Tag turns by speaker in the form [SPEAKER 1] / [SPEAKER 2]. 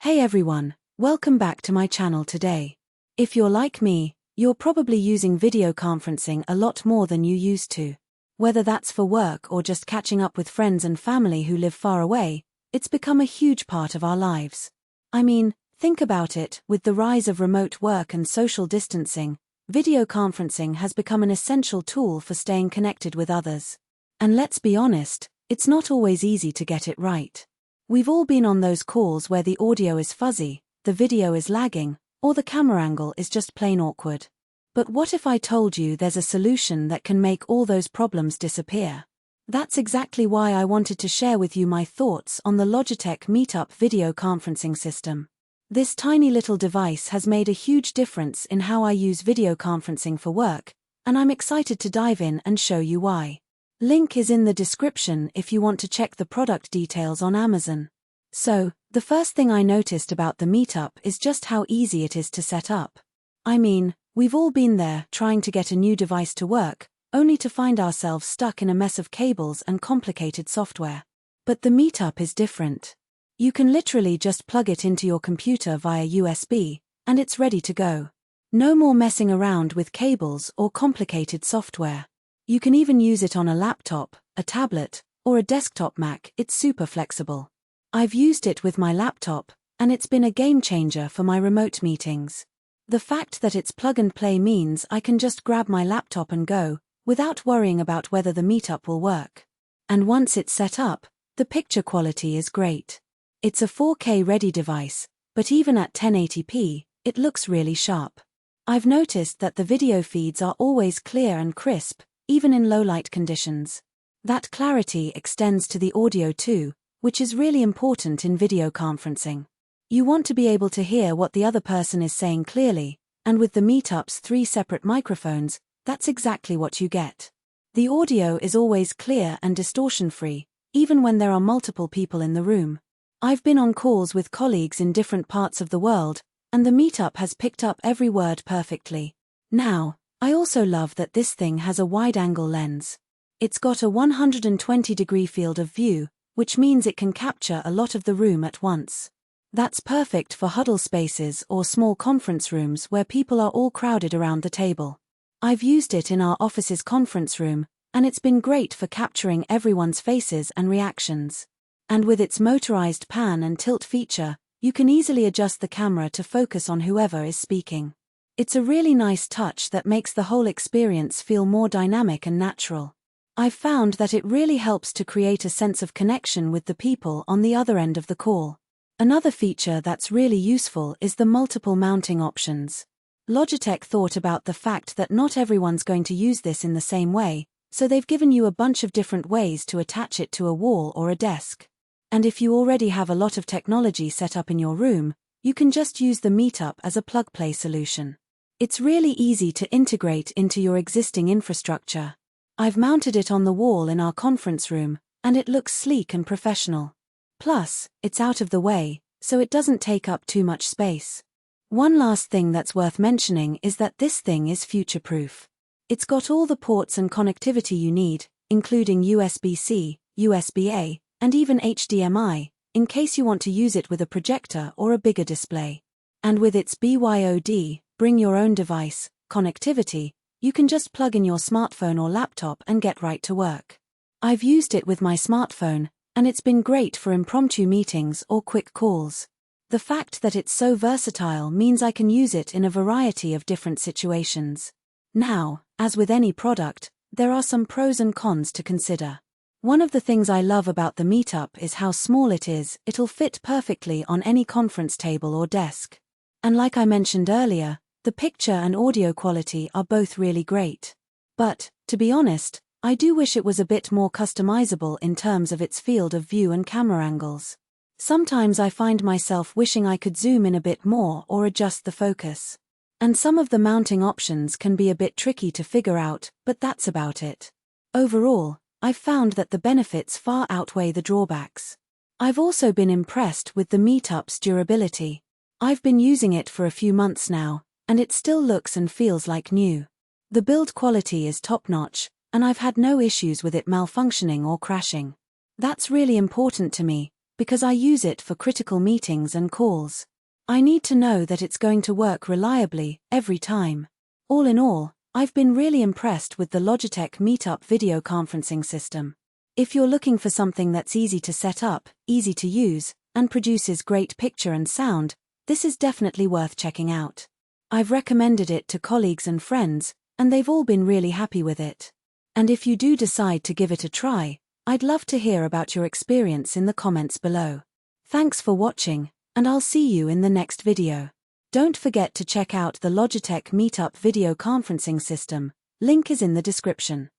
[SPEAKER 1] Hey everyone, welcome back to my channel today. If you're like me, you're probably using video conferencing a lot more than you used to. Whether that's for work or just catching up with friends and family who live far away, it's become a huge part of our lives. I mean, think about it, with the rise of remote work and social distancing, video conferencing has become an essential tool for staying connected with others. And let's be honest, it's not always easy to get it right. We've all been on those calls where the audio is fuzzy, the video is lagging, or the camera angle is just plain awkward. But what if I told you there's a solution that can make all those problems disappear? That's exactly why I wanted to share with you my thoughts on the Logitech MeetUp video conferencing system. This tiny little device has made a huge difference in how I use video conferencing for work, and I'm excited to dive in and show you why. Link is in the description if you want to check the product details on Amazon. So, the first thing I noticed about the MeetUp is just how easy it is to set up. I mean, we've all been there trying to get a new device to work, only to find ourselves stuck in a mess of cables and complicated software. But the MeetUp is different. You can literally just plug it into your computer via USB, and it's ready to go. No more messing around with cables or complicated software. You can even use it on a laptop, a tablet, or a desktop Mac. It's super flexible. I've used it with my laptop, and it's been a game changer for my remote meetings. The fact that it's plug and play means I can just grab my laptop and go, without worrying about whether the MeetUp will work. And once it's set up, the picture quality is great. It's a 4K ready device, but even at 1080p, it looks really sharp. I've noticed that the video feeds are always clear and crisp, even in low-light conditions. That clarity extends to the audio too, which is really important in video conferencing. You want to be able to hear what the other person is saying clearly, and with the MeetUp's 3 separate microphones, that's exactly what you get. The audio is always clear and distortion-free, even when there are multiple people in the room. I've been on calls with colleagues in different parts of the world, and the MeetUp has picked up every word perfectly. Now, I also love that this thing has a wide-angle lens. It's got a 120-degree field of view, which means it can capture a lot of the room at once. That's perfect for huddle spaces or small conference rooms where people are all crowded around the table. I've used it in our office's conference room, and it's been great for capturing everyone's faces and reactions. And with its motorized pan and tilt feature, you can easily adjust the camera to focus on whoever is speaking. It's a really nice touch that makes the whole experience feel more dynamic and natural. I've found that it really helps to create a sense of connection with the people on the other end of the call. Another feature that's really useful is the multiple mounting options. Logitech thought about the fact that not everyone's going to use this in the same way, so they've given you a bunch of different ways to attach it to a wall or a desk. And if you already have a lot of technology set up in your room, you can just use the MeetUp as a plug-play solution. It's really easy to integrate into your existing infrastructure. I've mounted it on the wall in our conference room, and it looks sleek and professional. Plus, it's out of the way, so it doesn't take up too much space. One last thing that's worth mentioning is that this thing is future-proof. It's got all the ports and connectivity you need, including USB-C, USB-A, and even HDMI, in case you want to use it with a projector or a bigger display. And with its BYOD, bring your own device, connectivity, you can just plug in your smartphone or laptop and get right to work. I've used it with my smartphone, and it's been great for impromptu meetings or quick calls. The fact that it's so versatile means I can use it in a variety of different situations. Now, as with any product, there are some pros and cons to consider. One of the things I love about the MeetUp is how small it is. It'll fit perfectly on any conference table or desk. And like I mentioned earlier, the picture and audio quality are both really great. But, to be honest, I do wish it was a bit more customizable in terms of its field of view and camera angles. Sometimes I find myself wishing I could zoom in a bit more or adjust the focus. And some of the mounting options can be a bit tricky to figure out, but that's about it. Overall, I've found that the benefits far outweigh the drawbacks. I've also been impressed with the MeetUp's durability. I've been using it for a few months now, and it still looks and feels like new. The build quality is top-notch, and I've had no issues with it malfunctioning or crashing. That's really important to me, because I use it for critical meetings and calls. I need to know that it's going to work reliably, every time. All in all, I've been really impressed with the Logitech MeetUp video conferencing system. If you're looking for something that's easy to set up, easy to use, and produces great picture and sound, this is definitely worth checking out. I've recommended it to colleagues and friends, and they've all been really happy with it. And if you do decide to give it a try, I'd love to hear about your experience in the comments below. Thanks for watching, and I'll see you in the next video. Don't forget to check out the Logitech MeetUp video conferencing system, link is in the description.